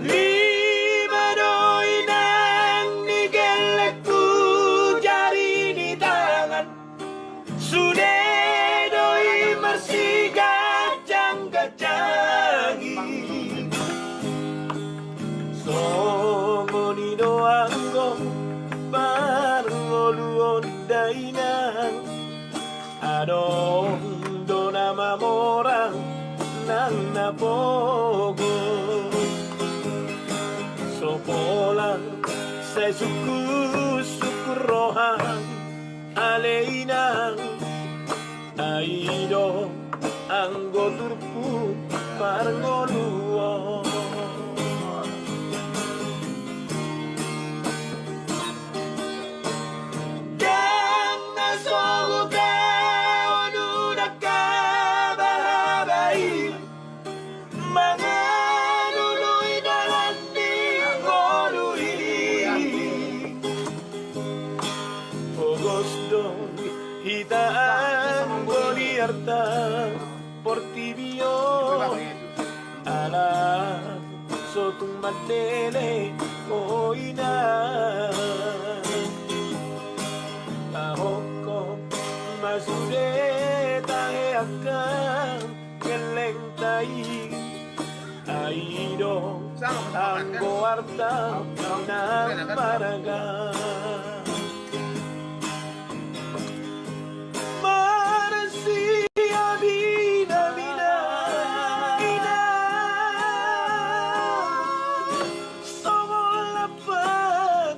Limadoy ng Miguel ku jari di tangan, Sudedoy marsigajang gajangi. Somoni doanggo parngoluon dainang, adong do nama morang nang napogo. Sopolang sa suku rohang aleinang, aido ang goturpu parngoluon. Dan nasogo ka onuda ka bahabay, mga luluy na landing oluy. Ogosdong hitaan goliarta portibio, ala sotung madele koina. Tahoko masude tahe akan geleng tai, aido anggo arta nang paraga. Marasi abina bina ina, somol lapat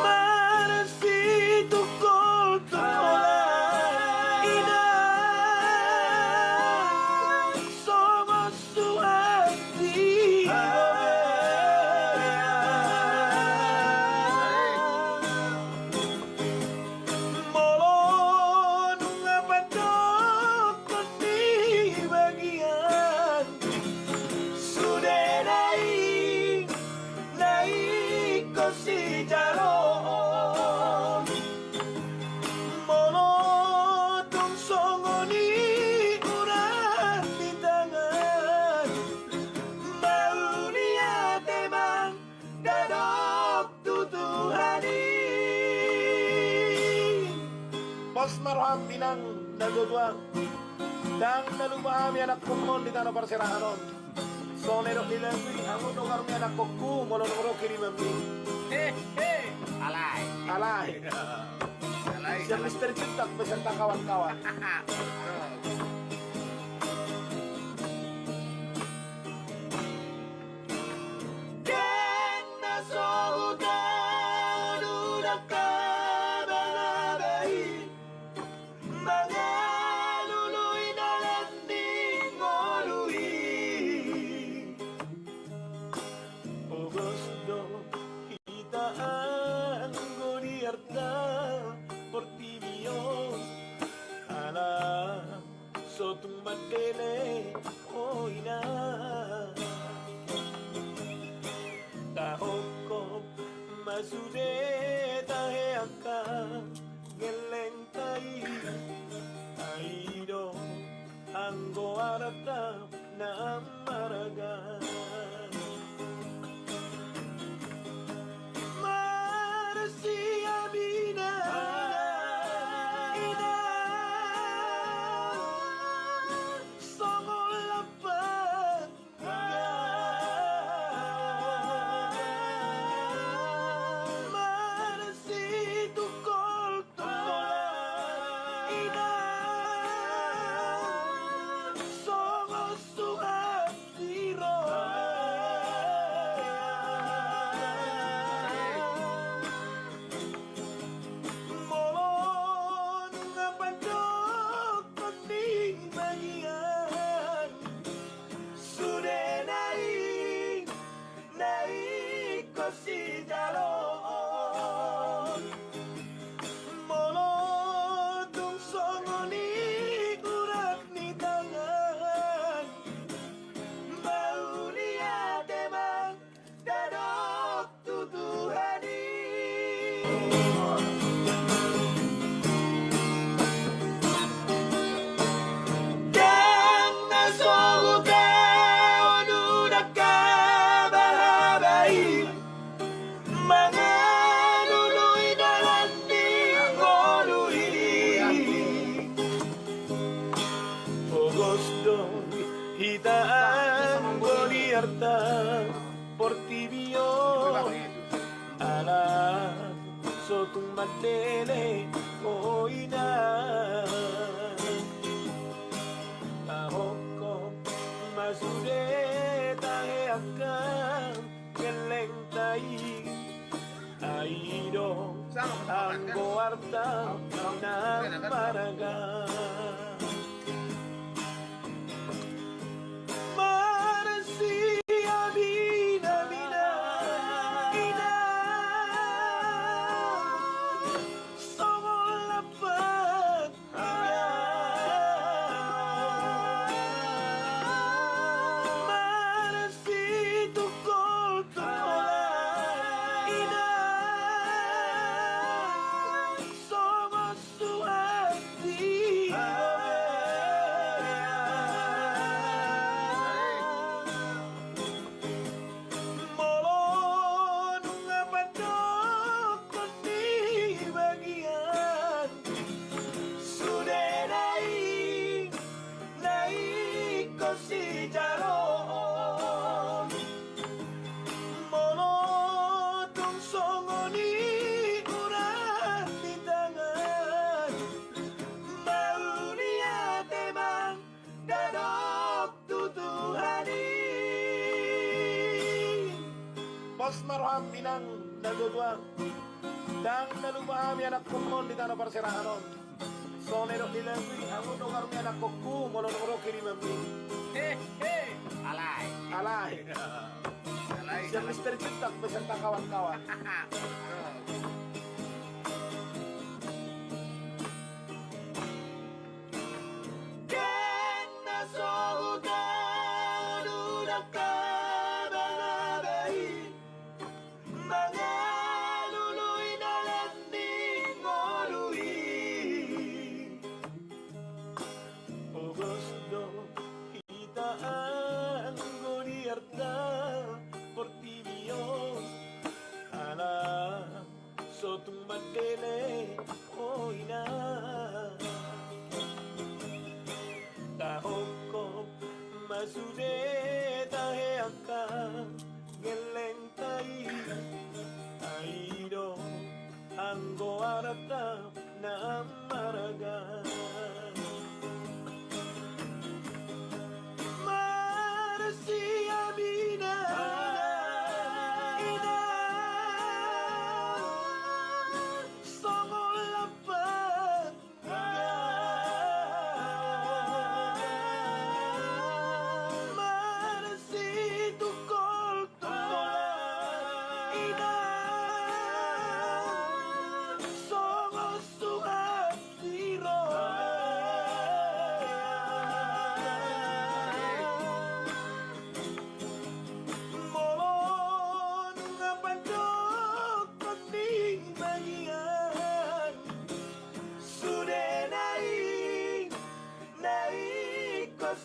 marasi tukol tukola ina, somos suhati. Molon ngapatok di bagian, sudah naik ko si jaron. Molotong songoni urat di tangan, mau niat emang dadok tutuhani. Bos marham binang nagudwang, dang nalumahami anak kumon di tanah perserahanon. Sonero nilawi ang lugar mi anak kuku molon kiri mami. Alay. Alay. Alay. Si Mr. Cintak beserta kawan-kawan. Dan nasohudan udah kabarabay, mga luluy na landing oluy. Ogosdo hitaan goliarta portibio, ala sotung madele koina. Tahoko masude tahe akan geleng tai, aido anggo arata na maraga. Marasi abina ina, somol lapat marasi tukol tukola ina, somos suhatiro. Hitaan goliarta portibio ala sotung madele oina tahoko masude tahe akan geleng tai airo anggo arta na maraga Mas marham binang nagugwang dang nalubahami anak kumon di tanah perserahanon sonero dilengwi ang unong armi anak kuku molonoro kiri mami Alay. alay Alay. siya Mr. Cintak beserta kawan-kawan sotung madele oina tahoko masude tahe akan geleng tai airo anggo arata na maraga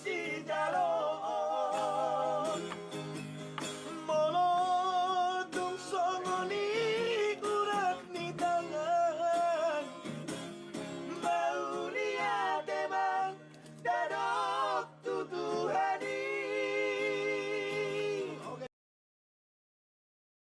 si jalo